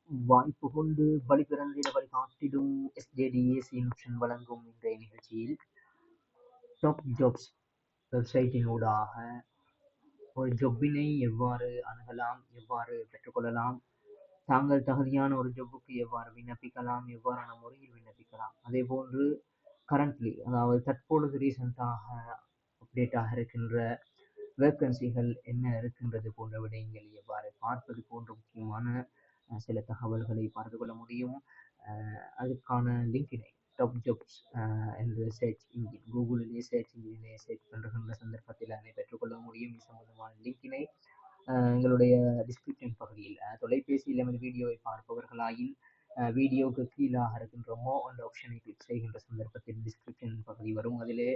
வாய்ப்பு கொண்டு வழிபிறந்திட வழிகாட்டிடும் SJDAC option வழங்கும் இன்றைய நிகழ்ச்சியில் டாப் ஜாப்ஸ் வெப்சைட்டின் ஊடாக ஒரு ஜொப்பினை எவ்வாறு அணுகலாம், எவ்வாறு பெற்றுக்கொள்ளலாம், தாங்கள் தகுதியான ஒரு ஜொப்புக்கு எவ்வாறு விண்ணப்பிக்கலாம், எவ்வாறான முறையில் விண்ணப்பிக்கலாம், அதே போன்று கரண்ட்லி அதாவது தற்பொழுது ரீசெண்டாக அப்டேட்டாக இருக்கின்ற வேக்கன்சிகள் என்ன இருக்கின்றது போன்ற விடயங்களை எவ்வாறு பார்ப்பது போன்ற முக்கியமான சில தகவல்களை பார்த்து கொள்ள முடியும். அதுக்கான லிங்கினை டாப் ஜாப்ஸ் என்று சர்ச் இன்ஜின் கூகுளிலே சர்ச் இன்ஜினிலே சர்ச் பண்ணுகின்ற சந்தர்ப்பத்தில் அதனை பெற்றுக்கொள்ள முடியும். இது சம்பந்தமான லிங்கினை எங்களுடைய டிஸ்கிரிப்ஷன் பகுதியில் தொலைபேசியில் எமது வீடியோவை பார்ப்பவர்களாயின் வீடியோவுக்கு கீழாக இருக்கின்ற மோ என்ற ஆப்ஷனை கிளிக் செய்கின்ற சந்தர்ப்பத்தில் டிஸ்கிரிப்ஷன் பகுதி வரும். அதிலே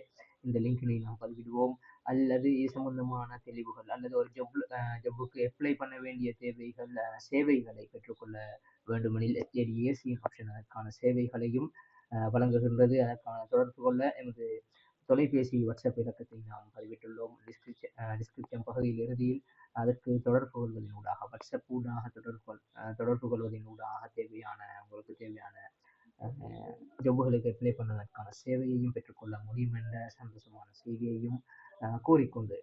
இந்த லிங்கினை நாம் பதிவிடுவோம். அல்லது இது சம்பந்தமான தெளிவுகள் அல்லது ஒரு ஜப்புக்கு அப்ளை பண்ண வேண்டிய தேவைகள் சேவைகளை பெற்றுக்கொள்ள வேண்டுமெனில் SJDAC ஆப்ஷன் அதற்கான சேவைகளையும் வழங்குகின்றது. அதற்கான தொடர்பு கொள்ள எமது தொலைபேசி வாட்ஸ்அப் இலக்கத்தை நாம் பதிவிட்டுள்ளோம். டிஸ்கிரிப்ஷன் பகுதியில் இறுதியில் அதற்கு தொடர்பு கொள்வதன் ஊடாக வாட்ஸ்அப் ஊடாக தொடர்பு கொள்வதன் ஊடாக உங்களுக்கு தேவையான ஜப்புகளுக்கு அப்ளை பண்ணுவதற்கான சேவையையும் பெற்றுக்கொள்ள முடியும் என்ற சந்தோஷமான செய்தியையும் கூறிக்கொண்டு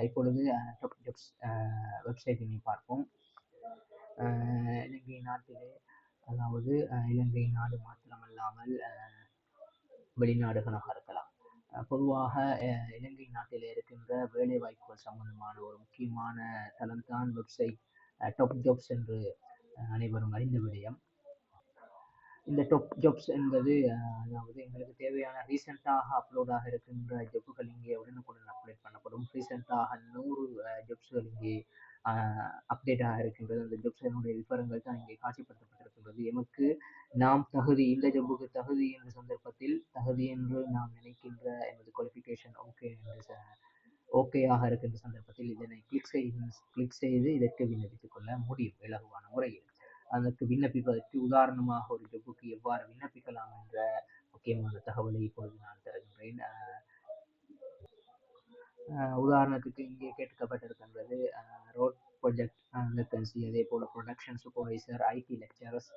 இப்பொழுது டாப் ஜாப்ஸ் வெப்சைட்டினை பார்ப்போம். இலங்கை நாட்டிலே அதாவது இலங்கை நாடு மாத்திரமல்லாமல் வெளிநாடுகளாக இருக்கலாம். பொதுவாக இலங்கை நாட்டில் இருக்கின்ற வேலை வாய்ப்புகள் சம்பந்தமான ஒரு முக்கியமான தளம்தான் வெப்சைட் டாப் ஜாப்ஸ் என்று அனைவரும் அறிந்த விடயம். இந்த டாப் ஜாப்ஸ் என்பது அதாவது எங்களுக்கு தேவையான ரீசெண்டாக அப்லோடாக இருக்கின்ற ஜப்புகள் இங்கே உடனுக்குடன் அப்டேட் பண்ணப்படும். ரீசெண்டாக 100 ஜப்ஸ்கள் இங்கே அப்டேட்டாக இருக்கின்றது. அந்த ஜப்ஸ்களுடைய விவரங்கள் தான் இங்கே காட்சிப்படுத்தப்பட்டிருக்கின்றது. எமக்கு நாம் தகுதி இந்த ஜப்புக்கு தகுதி என்ற சந்தர்ப்பத்தில் தகுதி என்று நாம் நினைக்கின்ற எமது குவாலிஃபிகேஷன் ஓகேயாக இருக்கின்ற சந்தர்ப்பத்தில் இதனை கிளிக் செய்து இதற்கு விண்ணப்பித்துக் கொள்ள முடியும் இலகுவான முறையில். அதற்கு விண்ணப்பிப்பதற்கு உதாரணமாக ஒரு ஜப்புக்கு எவ்வாறு விண்ணப்பிக்கலாம் என்ற முக்கியமான தகவலை இப்பொழுது நான் தருகின்றேன். உதாரணத்துக்கு இங்கே கேட்கப்பட்டிருக்கின்றது ரோட் ப்ராஜெக்ட் வேக்கன்சி, அதே போல ப்ரொடக்ஷன் சூப்பர்வைசர், IT லெக்சரர்ஸ்,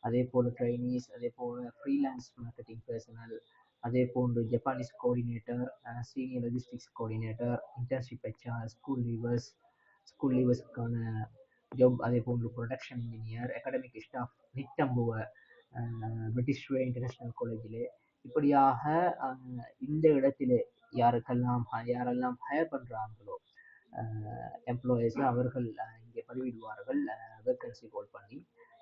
அதே போல ட்ரைனிஸ், அதே போல ஃப்ரீலான்ஸ் மார்க்கெட்டிங் பர்சனல், அதே போன்று Japanese coordinator, senior logistics coordinator, internship HR, school லீவர்ஸ்க்கான ஜாப், அதே போன்று production engineer, academic staff Nittambuwa British Way International காலேஜிலே இப்படியாக இந்த இடத்திலே யாரெல்லாம் ஹயர் பண்றாங்களோ எம்ப்ளாயீஸ் அவர்கள் இங்கே பதிவிடுவார்கள். வேக்கன்சி ஹோல்ட் பண்ணி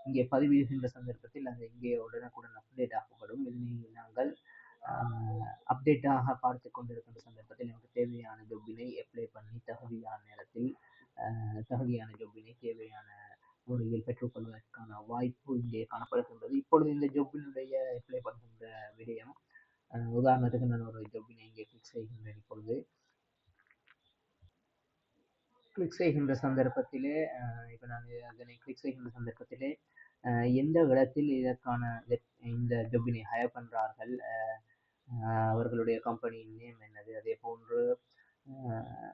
இங்கே பதிவிடுகின்ற சந்தர்ப்பத்தில் அது இங்கே உடனுக்குடன் அப்டேட் ஆகப்படும். இதனை நாங்கள் அப்டேட்டாக பார்த்து கொண்டிருக்கின்ற சந்தர்ப்பத்தில் எனக்கு தேவையான ஜொப்பினை அப்ளை பண்ணி தகுதியான நேரத்தில் தகுதியான ஜொப்பினை தேவையான முறையில் பெற்றுக்கொள்வதற்கான வாய்ப்பு இங்கே காணப்படுகின்றது. இப்பொழுது இந்த ஜொப்பினுடைய அப்ளை பண்ணுகின்ற விடயம் உதாரணத்துக்கு நான் ஒரு ஜொப்பினை இங்கே கிளிக் செய்கின்றேன். இப்பொழுது கிளிக் செய்கின்ற சந்தர்ப்பத்திலே இப்போ நான் அதனை கிளிக் செய்கின்ற சந்தர்ப்பத்திலே எந்த இடத்தில் இந்த ஜொப்பினை ஹயர் பண்ணுறார்கள், அவர்களுடைய கம்பெனியின் நேம் என்னது, அதே போன்று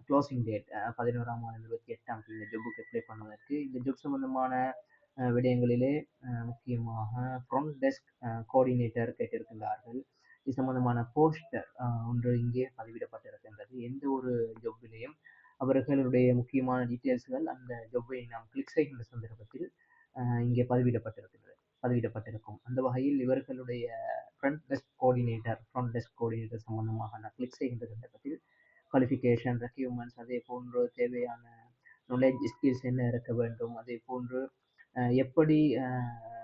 க்ளோசிங் டேட் 11/28 இந்த ஜொப்புக்கு அப்ளை பண்ணுவதற்கு இந்த ஜொப் சம்பந்தமான விடயங்களிலே முக்கியமாக ஃப்ரண்ட் டெஸ்க் கோஆர்டினேட்டர் கேட்டிருக்கின்றார்கள். இது சம்பந்தமான போஸ்டர் ஒன்று இங்கே பதிவிடப்பட்டிருக்கின்றது. எந்த ஒரு ஜொப்பிலையும் அவர்களுடைய முக்கியமான டீட்டெயில்ஸ்கள் அந்த ஜொப்பை நாம் கிளிக் செய்கின்ற சந்தர்ப்பத்தில் இங்கே பதிவிடப்பட்டிருக்கும். அந்த வகையில் இவர்களுடைய ஃப்ரண்ட் டெஸ்க் கோஆர்டினேட்டர் சம்பந்தமாக நான் கிளிக் செய்கின்ற சந்தர்ப்பத்தில் குவாலிஃபிகேஷன், ரெக்யூர்மெண்ட்ஸ், அதே போன்று தேவையான நாலேஜ் ஸ்கில்ஸ் என்ன இருக்க வேண்டும், அதே போன்று எப்படி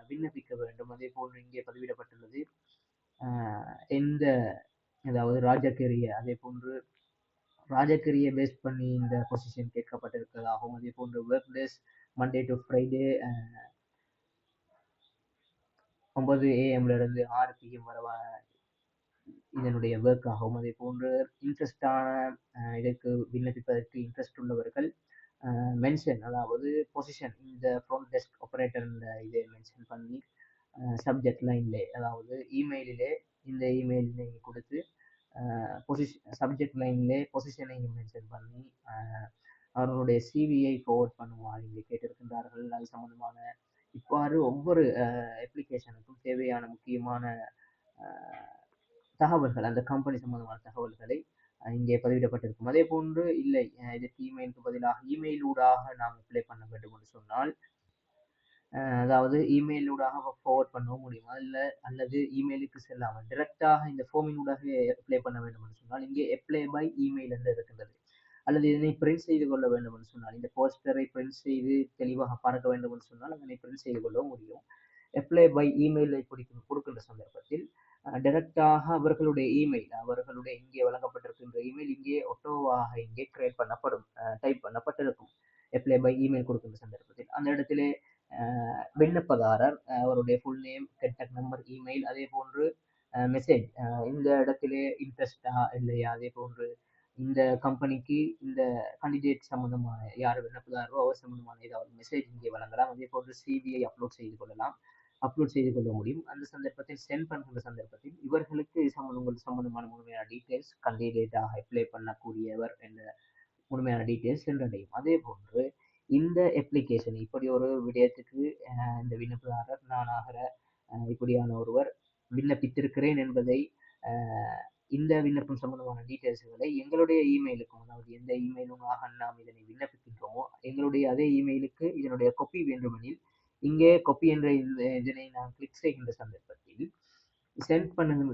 விண்ணப்பிக்க வேண்டும், அதே போன்று இங்கே பதிவிடப்பட்டுள்ளது எந்த அதாவது அதே போன்று ராஜகிரிய பேஸ் பண்ணி இந்த பொசிஷன் கேட்கப்பட்டிருக்கிறதாகவும், அதே போன்று work days Monday to Friday 9 AM இருந்து 6 PM வரை இதனுடைய ஒர்க் ஆகும். அதே போன்று இதற்கு விண்ணப்பிப்பதற்கு இன்ட்ரெஸ்ட் உள்ளவர்கள் மென்ஷன் அதாவது பொசிஷன் இந்த ஃப்ரண்ட் டெஸ்க் ஆபரேட்டர் இதை மென்ஷன் பண்ணி சப்ஜெக்ட் லைன்லே அதாவது இந்த இமெயிலை கொடுத்து சப்ஜெக்ட் லைன்லே பொசிஷனை மென்ஷன் பண்ணி அவர்களுடைய CVயை ஃபார்வர்ட் பண்ணுவார் இங்கே கேட்டிருக்கின்றார்கள். அது சம்பந்தமான இவ்வாறு ஒவ்வொரு அப்ளிகேஷனுக்கும் தேவையான முக்கியமான தகவல்கள், அந்த கம்பெனி சம்பந்தமான தகவல்களை இங்கே பதிவிடப்பட்டிருக்கும். அதே போன்று இல்லை இதற்கு இமெயிலுக்கு பதிலாக இமெயில் ஊடாக நாம் அப்ளை பண்ண வேண்டும் என்று சொன்னால், அதாவது இமெயில் ஊடாக ஃபார்வர்ட் பண்ணவும் முடியும். அல்லது இமெயிலுக்கு செல்லாமல் டைரக்டாக இந்த ஃபார்மின் ஊடாக அப்ளை பண்ண வேண்டும் என்று சொன்னால், இங்கே அப்ளை பை இமெயில் என்று இருக்கின்றது. அல்லது இதனை பிரிண்ட் செய்து கொள்ள வேண்டும் என்று சொன்னால், இந்த போஸ்டரை பிரிண்ட் செய்து தெளிவாக பார்க்க வேண்டும் என்று சொன்னால் அதனை பிரிண்ட் செய்து கொள்ளவும் முடியும். அப்ளை பை இமெயிலை கொடுக்கின்ற சந்தர்ப்பத்தில் டைரக்டாக அவர்களுடைய இமெயில், அவர்களுடைய இங்கே வழங்கப்பட்டிருக்கின்ற இமெயில் இங்கே ஒட்டோவாக இங்கே கிரியேட் பண்ணப்படும், டைப் பண்ணப்பட்டிருக்கும். அப்ளை பை இமெயில் கொடுக்கின்ற சந்தர்ப்பத்தில் அந்த இடத்திலே விண்ணப்பதாரர் அவருடைய full name, contact number, email, அதே போன்று மெசேஜ், இந்த இடத்திலே இன்ட்ரெஸ்டா இல்லையா, அதே போன்று இந்த கம்பெனிக்கு இந்த கண்டிடேட் சம்பந்தமான யார் விண்ணப்பதாரோ அவர் சம்பந்தமான ஏதாவது மெசேஜ் இங்கே வழங்கலாம். அதே போன்று சிவியை அப்லோட் செய்து கொள்ளலாம், அப்லோட் செய்து கொள்ள முடியும். அந்த சந்தர்ப்பத்தில் சென்ட் பண்ணுகின்ற சந்தர்ப்பத்தில் இவர்களுக்கு சம்பந்தமான முழுமையான டீட்டெயில்ஸ், கண்டிடேட்டாக அப்ளை பண்ணக்கூடியவர் என்ற முழுமையான டீட்டெயில்ஸ் சென்றடையும். அதே போன்று இந்த அப்ளிகேஷன் இப்படி ஒரு விடயத்துக்கு இந்த விண்ணப்பதாரர் நானாகிற இப்படியான ஒருவர் விண்ணப்பித்திருக்கிறேன் என்பதை இந்த விண்ணப்பம் சம்பந்தமான டீட்டெயில்ஸ்களை எங்களுடைய இமெயிலுக்கும், அதாவது எந்த இமெயிலுமாக நாம் இதனை விண்ணப்பிக்கின்றோமோ எங்களுடைய அதே இமெயிலுக்கு இதனுடைய கொப்பி வேண்டுமெனில் இங்கே கொப்பி என்ற இதனை நான் கிளிக் செய்கின்ற சந்தர்ப்பத்தில்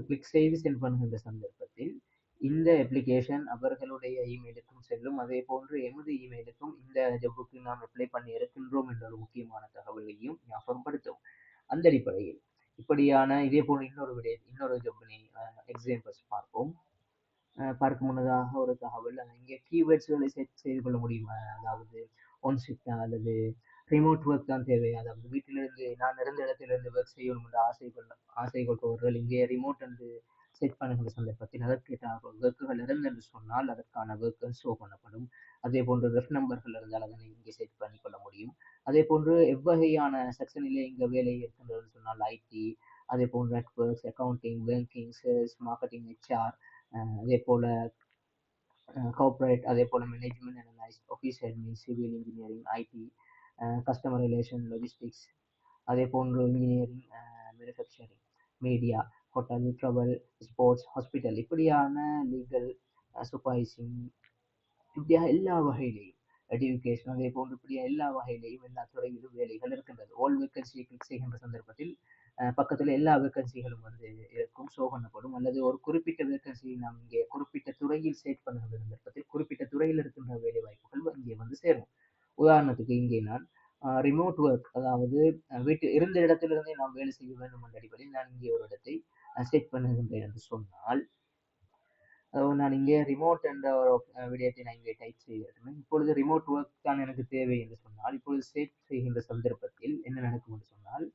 கிளிக் செய்து சென்ட் பண்ணுகின்ற சந்தர்ப்பத்தில் இந்த அப்ளிகேஷன் அவர்களுடைய இமெயிலுக்கும் செல்லும். அதே போன்று எமது இமெயிலுக்கும் இந்த ஜப்புக்கு நாம் அப்ளை பண்ணி இருக்கின்றோம் என்ற ஒரு முக்கியமான தகவல்களையும் ஞாபகப்படுத்தும். அந்த அடிப்படையில் இப்படியான இதே போல இன்னொரு ஜப்பினை எக்ஸாம்பிள்ஸ் பார்ப்போம். பார்க்க முன்னதாக ஒரு தகவல், இங்கே கீவேர்ட்ஸ்களை செட் செய்து கொள்ள முடியும். அதாவது ஒன் ஷிஃப்ட் அல்லது ரிமோட் ஒர்க் தான் தேவை, அதாவது வீட்டிலிருந்து நான் இருந்த இடத்திலிருந்து ஒர்க் செய்யணும் என்ற ஆசை கொள்பவர்கள் இங்கே ரிமோட் என்று செட் பண்ணுகின்ற சந்தர்ப்பத்தில் அதற்கேற்ற ஒர்க்குகள் இருந்து என்று சொன்னால் அதற்கான ஒர்க்குகள் ஷோ பண்ணப்படும். அதே போன்று ரெஃப் நம்பர்கள் இருந்தால் அதனை இங்கே செட் பண்ணி கொள்ள முடியும். அதே போன்று எவ்வகையான செக்ஷனிலே இங்கே வேலை இருக்கின்றது சொன்னால் ஐடி, அதே போன்று networks, accounting, banking, sales, marketing, HR, அதே போல கார்ப்பரேட், அதே போல management analyst, office admin, civil engineering, IT, customer relation, logistics, அதே போன்று engineering, manufacturing, media, hotel, travel, sports, hospital, இப்படியான லீகல், சூப்பர்வைசிங், இப்படியாக எல்லா வகையிலையும் எடுகேஷன், அதே போன்று இப்படியா எல்லா வகையிலையும் எல்லா துறையிலும் வேலைகள் இருக்கின்றது. ஆல் வேக்கன்சியை கிளிக் செய்கின்ற சந்தர்ப்பத்தில் பக்கத்தில் எல்லா வேக்கன்சிகளும் வந்து இருக்கும், ஷோ பண்ணப்படும். அல்லது ஒரு குறிப்பிட்ட வேக்கன்சியை நாம் இங்கே குறிப்பிட்ட துறையில் செட் பண்ணுகின்ற சந்தர்ப்பத்தில் குறிப்பிட்ட துறையில் இருக்கின்ற வேலை வாய்ப்புகள் இங்கே வந்து சேரும். உதாரணத்துக்கு இங்கே நான் ரிமோட் ஒர்க், அதாவது இருந்த இடத்திலிருந்தே நாம் வேலை செய்ய வேண்டும் என்ற அடிப்படையில் நான் இங்கே ஒரு இடத்தை செட் பண்ணுகின்றேன் என்று சொன்னால், நான் இங்கே ரிமோட் என்ற ஒரு விடயத்தை நான் இங்கே டைப் செய்கிறேன். இப்பொழுது ரிமோட் ஒர்க் தான் எனக்கு தேவை என்று சொன்னால் இப்பொழுது செட் செய்கின்ற சந்தர்ப்பத்தில் என்ன நடக்கும் என்று சொன்னால்,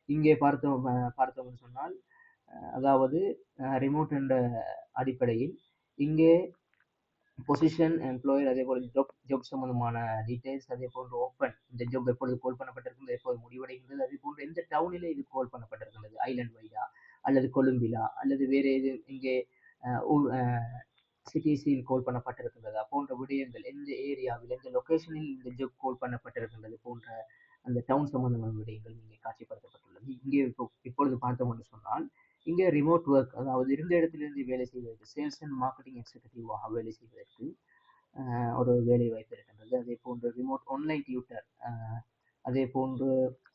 இங்கே பார்த்தோம் என்று சொன்னால், அதாவது ரிமோட் என்ற அடிப்படையில் இங்கே பொசிஷன், எம்ப்ளாயர், அதே போல ஜாப் சம்பந்தமான டீடைல்ஸ், அதே போன்று ஓப்பன், இந்த ஜாப் எப்பொழுது கோல் பண்ணப்பட்டிருக்கிறது, எப்போது முடிவடைகின்றது, அதே போன்று எந்த டவுனிலே இது கோல் பண்ணப்பட்டிருக்கின்றது, ஐலண்ட் வைடா அல்லது கொழும்பிலா அல்லது வேறு எது இங்கே சிட்டிஸில் கோல் பண்ணப்பட்டிருக்கின்றதா போன்ற விடயங்கள், எந்த ஏரியாவில் எந்த லொகேஷனில் இந்த ஜாப் கோல் பண்ணப்பட்டிருக்கின்றது போன்ற அந்த டவுன் சம்பந்தமான விடயங்கள் இங்கே காட்சிப்படுத்தப்பட்டுள்ளது. இங்கே இப்பொழுது பார்த்தோம் என்று சொன்னால், இங்கே ரிமோட் ஒர்க், அதாவது இருந்த இடத்திலிருந்து வேலை செய்வதற்கு, சேல்ஸ் அண்ட் மார்க்கெட்டிங் எக்ஸிகூட்டிவாக வேலை செய்வதற்கு ஒரு வேலை வாய்ப்பு இருக்கின்றது. அதே போன்று ரிமோட் ஆன்லைன் டியூட்டர், அதே போன்று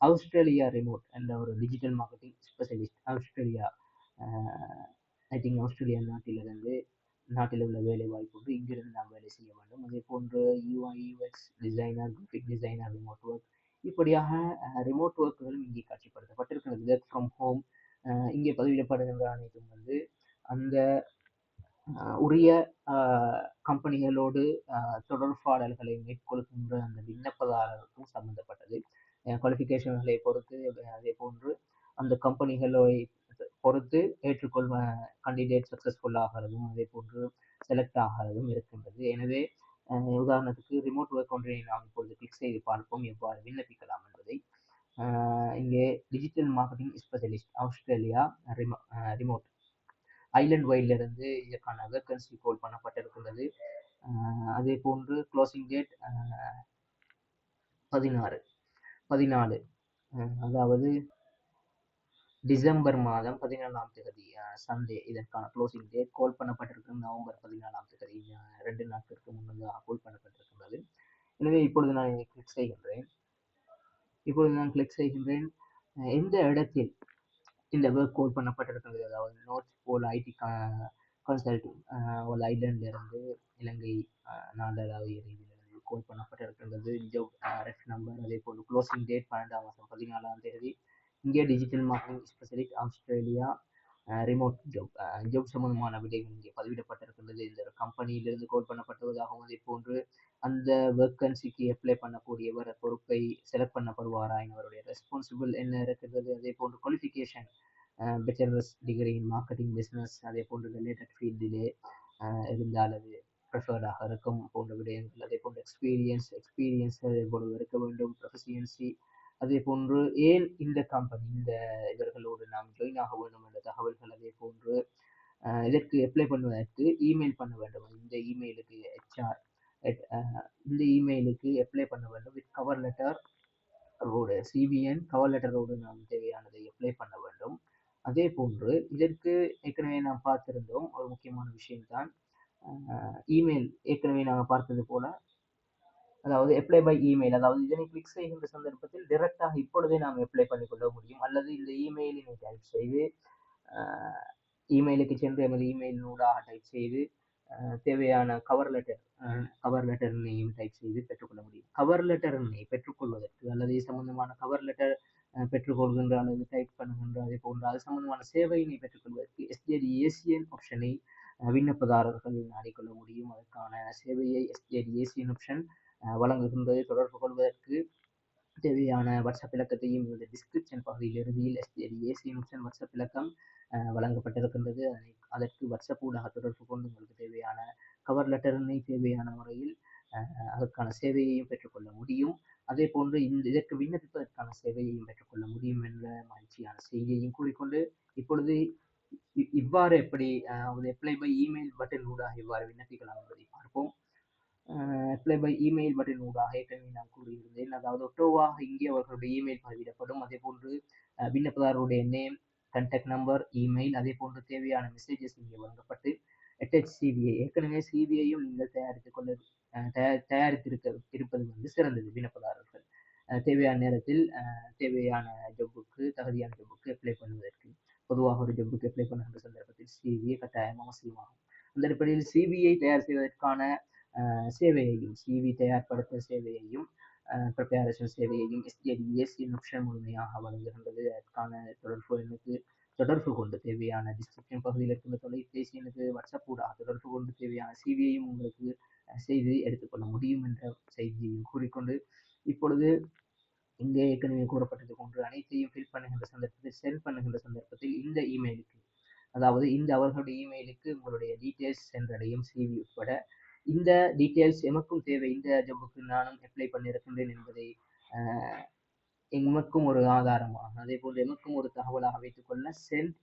ஆஸ்திரேலியா ரிமோட் என்ற ஒரு digital marketing specialist, Australia, I think Australia நாட்டில் உள்ள வேலை வாய்ப்பு இங்கிருந்து நாம் வேலை செய்ய வேண்டும். அதே போன்று UI UX designer, graphic designer, remote work, இப்படியாக ரிமோட் ஒர்க்குகளும் இங்கே காட்சிப்படுத்தப்பட்டிருக்கிறது. ஒர்க் ஃப்ரம் ஹோம், இங்கே பதிவிடப்படுகின்ற அனைத்தும் வந்து அந்த உரிய கம்பெனிகளோடு தொடர்பாடல்களை மேற்கொள்கின்ற அந்த விண்ணப்பதாரருக்கும் சம்பந்தப்பட்டது. குவாலிஃபிகேஷன்களை பொறுத்து, அதே போன்று அந்த கம்பெனிகளை பொறுத்து ஏற்றுக்கொள்வ கண்டிடேட் சக்சஸ்ஃபுல் ஆகிறதும் அதே போன்று செலக்ட் ஆகிறதும் இருக்கின்றது. எனவே உதாரணத்துக்கு ரிமோட் ஒர்க் ஒன்றை நாம் இப்பொழுது கிளிக் செய்து பார்ப்போம் எவ்வாறு விண்ணப்பிக்கலாம் என்பதை. இங்கே digital marketing specialist Australia remote island வைல்டிலிருந்து இதற்கான வேக்கன்சி கோல் பண்ணப்பட்டிருக்கிறது. அதே போன்று க்ளோசிங் டேட் 14 அதாவது டிசம்பர் மாதம் 14ஆம் தேதி சண்டே இதற்கான க்ளோசிங் டேட் கோல் பண்ணப்பட்டிருக்கும் நவம்பர் 14ஆம் தேதி 2 நாட்களுக்கு முன்னதாக கோல் பண்ணப்பட்டிருக்கின்றது. எனவே இப்பொழுது நான் கிளிக் செய்கின்றேன். எந்த இடத்தில் இந்த ஒர்க் கோல் பண்ணப்பட்டிருக்கிறது, அதாவது நோர்த் போல் ஐடி கன்சல்டிங் ஐலண்ட்ல இருந்து இலங்கை நாடளாவிய ரீதியிலிருந்து கோல் பண்ணப்பட்டிருக்கின்றது. ஜாப் ரெஃப் நம்பர், அதே போல் க்ளோசிங் டேட் 12ஆம் மாதம் 14ஆம் தேதி. இங்கே digital marketing specialist Australia remote job சம்பந்தமான விடைகள் இங்கே பதிவிடப்பட்டிருக்கின்றது. இந்த கம்பெனியிலிருந்து கோல் பண்ணப்பட்டுவதாகவும், அதே போன்று அந்த வேக்கன்சிக்கு அப்ளை பண்ணக்கூடியவர் பொறுப்பை செலக்ட் பண்ணப்படுவாராயின் அவருடைய ரெஸ்பான்சிபிள் என்ன இருக்கிறது, அதே போன்று qualification bachelors degree in marketing business, அதே போன்று ரிலேட்டட் ஃபீல்டிலே இருந்தால் அது ப்ரிஃபர்டாக இருக்கும் போன்ற விடயங்கள், அதே போன்று எக்ஸ்பீரியன்ஸ் அதே போன்று இருக்க வேண்டும், ப்ரொஃபிஷியன்சி, அதே போன்று ஏன் இந்த கம்பெனி இந்த இவர்களோடு நாம் ஜாயின் ஆக வேண்டும் என்ற தகவல்கள், அதே போன்று இதற்கு அப்ளை பண்ணுவதற்கு இமெயில் பண்ண வேண்டும். இந்த இமெயிலுக்கு HR இந்த இமெயிலுக்கு அப்ளை பண்ண வேண்டும் வித் கவர் லெட்டர் ரோடு சிபிஎன் கவர் லெட்டரோடு நாம் தேவையானதை அப்ளை பண்ண வேண்டும். அதே போன்று இதற்கு ஏற்கனவே நாம் பார்த்திருந்தோம் ஒரு முக்கியமான விஷயம்தான் இமெயில். ஏற்கனவே நாங்கள் பார்த்தது போல, அதாவது அப்ளை பை இமெயில், அதாவது இதனை கிளிக் செய்கின்ற சந்தர்ப்பத்தில் டைரக்டாக இப்பொழுதே நாம் அப்ளை பண்ணிக்கொள்ள முடியும். அல்லது இந்த இமெயிலினை டைப் செய்து இமெயிலுக்கு சென்று எமது இமெயில் ஊடாக டைப் செய்து தேவையான கவர் லெட்டரினையும் டைப் செய்து பெற்றுக்கொள்ள முடியும். கவர் லெட்டரினை பெற்றுக்கொள்வதற்கு அல்லது சம்பந்தமான கவர் லெட்டர் பெற்றுக்கொள்கின்ற அல்லது டைப் பண்ணுகின்ற அதே போன்ற அது சம்பந்தமான சேவையினை பெற்றுக்கொள்வதற்கு SJD ACN ஆப்ஷனை விண்ணப்பதாரர்கள் நாடிக்கொள்ள முடியும். அதற்கான சேவையை SJD ACN ஆப்ஷன் வழங்குகின்றது. தொடர்பு கொள்வதற்கு தேவையான வாட்ஸ்அப் இலக்கத்தையும் இந்த டிஸ்கிரிப்ஷன் பகுதியில் இறுதியில் SJD ACN ஆப்ஷன் வாட்ஸ்அப் இலக்கம் வழங்கப்பட்டிருக்கின்றது. அதற்கு வாட்ஸ்அப் ஊடாக தொடர்பு கொண்டு உங்களுக்கு தேவையான கவர் லெட்டரினை தேவையான முறையில் அதற்கான சேவையையும் பெற்றுக்கொள்ள முடியும். அதே போன்று இதற்கு விண்ணப்பிப்பதற்கான சேவையையும் பெற்றுக்கொள்ள முடியும் என்ற மகிழ்ச்சியான செய்தியையும் கூறிக்கொண்டு, இப்பொழுது இவ்வாறு எப்படி அப்ளை பை இமெயில் பட்டன் ஊடாக இவ்வாறு விண்ணப்பிக்கலாம் என்பதை பார்ப்போம். அப்ளை பை இமெயில் பட்டன் ஊடாக ஏற்கனவே நான் கூறியிருந்தேன், அதாவது ஒட்டோவாக இங்கே அவர்களுடைய இமெயில் பதிவிடப்படும். அதே போன்று விண்ணப்பதாரருடைய நேம், கான்டாக்ட் நம்பர், இமெயில், அதே போன்று தேவையான மெசேஜஸ் இங்கே வழங்கப்பட்டு அட்டாச் சிவிஐ, ஏற்கனவே சிவிஐயும் நீங்கள் தயாரித்திருப்பது வந்து சிறந்தது. விண்ணப்பதாரர்கள் தேவையான நேரத்தில் தேவையான ஜப்புக்கு தகுதியான ஜப்புக்கு அப்ளை பண்ணுவதற்கு, பொதுவாக ஒரு ஜப்புக்கு அப்ளை பண்ணுகின்ற சந்தர்ப்பத்தில் சிவிஐ கட்டாயம் அவசியமாகும். அந்த அடிப்படையில் சிவிஐ தயார் செய்வதற்கான சேவையையும் சிவி தயார்படுத்த சேவையையும் ப்ரிப்பரேஷன் சேவையையும் SJD ACN ஆப்ஷன் முழுமையாக வழங்குகின்றது. அதற்கான தொடர்பு கொண்டு தேவையான டிஸ்கிரிப்ஷன் பகுதியில் இருக்கின்ற தொலைபேசி எனக்கு வாட்ஸ்அப் ஊடாக தொடர்பு கொண்டு தேவையான சிவியையும் உங்களுக்கு செய்து எடுத்துக்கொள்ள முடியும் என்ற செய்தியையும் கூறிக்கொண்டு, இப்பொழுது இங்கே ஏற்கனவே கூறப்பட்டது போன்று அனைத்தையும் ஃபில் பண்ணுகின்ற சந்தர்ப்பத்தில் சென்ட் பண்ணுகின்ற சந்தர்ப்பத்தில் இந்த இமெயிலுக்கு, அதாவது இந்த அவர்களுடைய இமெயிலுக்கு உங்களுடைய டீட்டெயில்ஸ் சென்றடையும். சிவி உட்பட இந்த டீட்டெயில்ஸ் எமக்கும் தேவை. இந்த ஜப்புக்கு நானும் அப்ளை பண்ணியிருக்கின்றேன் என்பதை எமக்கும் ஒரு ஆதாரமாக, அதே போல் எமக்கும் ஒரு தகவலாக வைத்துக்கொள்ள send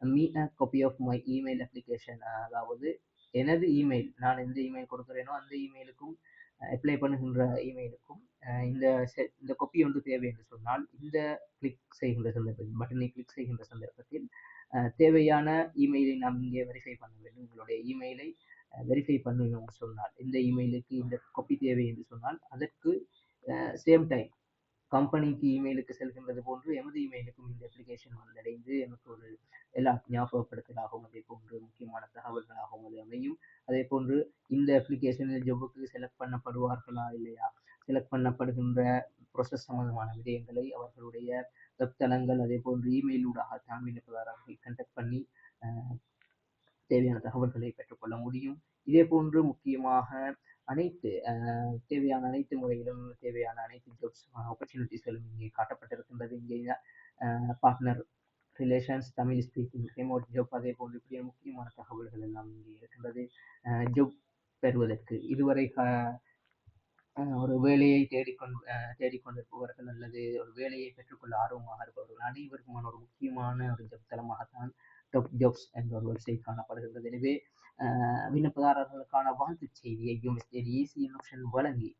me a copy of my email application, அதாவது எனது இமெயில், நான் எந்த இமெயில் கொடுக்கிறேனோ அந்த இமெயிலுக்கும் அப்ளை பண்ணுகின்ற இமெயிலுக்கும் இந்த காப்பி ஒன்று தேவை என்று சொன்னால், இந்த கிளிக் செய்கின்ற சந்தர்ப்பத்தில் பட்டனை கிளிக் செய்கின்ற சந்தர்ப்பத்தில் தேவையான இமெயிலை நாம் இங்கே வெரிஃபை பண்ண வேண்டும். உங்களுடைய இமெயிலை வெரிஃபை பண்ணணும் சொன்னால், இந்த இமெயிலுக்கு இந்த காப்பி தேவை என்று சொன்னால், அதற்கு சேம் டைம் கம்பெனிக்கு இமெயிலுக்கு செல்கின்றது போன்று எமது இமெயிலுக்கும் இந்த அப்ளிகேஷன் வந்தடைந்து எனக்கு ஒரு எல்லா ஞாபகப்படுத்தலாகவும் அதே போன்று முக்கியமான தகவல்களாகவும் அது அமையும். அதே போன்று இந்த அப்ளிகேஷனில் ஜப்புக்கு செலக்ட் பண்ணப்படுவார்களா இல்லையா, செலக்ட் பண்ணப்படுகின்ற ப்ரொசஸ் சம்பந்தமான விடயங்களை அவர்களுடைய வெப்தளங்கள் அதே போன்று இமெயில் ஊடாக தான் விண்ணப்பதாரர்கள் கண்டக்ட் பண்ணி தேவையான தகவல்களை பெற்றுக்கொள்ள முடியும். இதே போன்று முக்கியமாக அனைத்து தேவையான அனைத்து முறையிலும் தேவையான அனைத்து ஜாப்ஸ் ஆப்பர்ச்சுனிட்டிஸ்களும் இங்கே காட்டப்பட்டிருக்கின்றது. இங்கே partner relations, Tamil speaking, remote job, அதே போன்று இப்படிய முக்கியமான தகவல்கள் எல்லாம் இங்கே இருக்கின்றது. ஜாப் பெறுவதற்கு இதுவரை ஒரு வேலையை தேடிக்கொண்டிருப்பவர்கள் அல்லது ஒரு வேலையை பெற்றுக்கொள்ள ஆர்வமாக இருப்பவர்கள் அனைவருக்குமான ஒரு முக்கியமான ஒரு ஜாப் தளமாகத்தான் டாப் ஜாப்ஸ் என்ற ஒரு வெப்சைட் காணப்படுகின்றது. எனவே விண்ணப்பதாரர்களுக்கான வாழ்த்து செய்தியையும் SJD ACN ஆப்ஷன் வழங்கி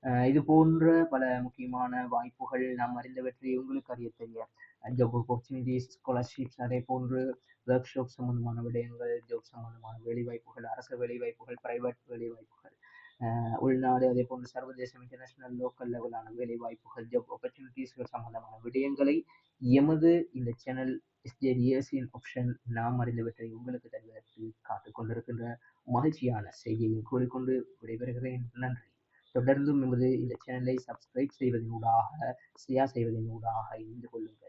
இது போன்ற பல முக்கியமான வாய்ப்புகள் நாம் அறிந்தவற்றை உங்களுக்கு அறிய தெரிய ஜாப் ஆப்பர்ச்சுனிட்டிஸ், ஸ்காலர்ஷிப்ஸ் அதே போன்று ஒர்க் ஷாப் சம்பந்தமான விடயங்கள், ஜாப் சம்பந்தமான வேலைவாய்ப்புகள், அரசு வேலைவாய்ப்புகள், பிரைவேட் வேலைவாய்ப்புகள், உள்நாடு அதே போன்று சர்வதேசம் இன்டர்நேஷனல் லோக்கல் லெவலான வேலைவாய்ப்புகள், ஜாப் ஆப்பர்ச்சுனிட்டிஸ்கள் சம்பந்தமான விடயங்களை எமது இந்த சேனல் எஸ்ஜேடிஎஸ்இன் ஆப்ஷன் நாம் அறிந்தவற்றை உங்களுக்கு தருவதற்கு காத்துக் கொண்டிருக்கின்ற மகிழ்ச்சியான செய்தியை கூறிக்கொண்டு விடைபெறுகிறேன். நன்றி. தொடர்ந்தும் எமது இந்த சேனலை சப்ஸ்கிரைப் செய்வதனூடாக, ஷேர் செய்வதனூடாக இணைந்து கொள்ளுங்கள்.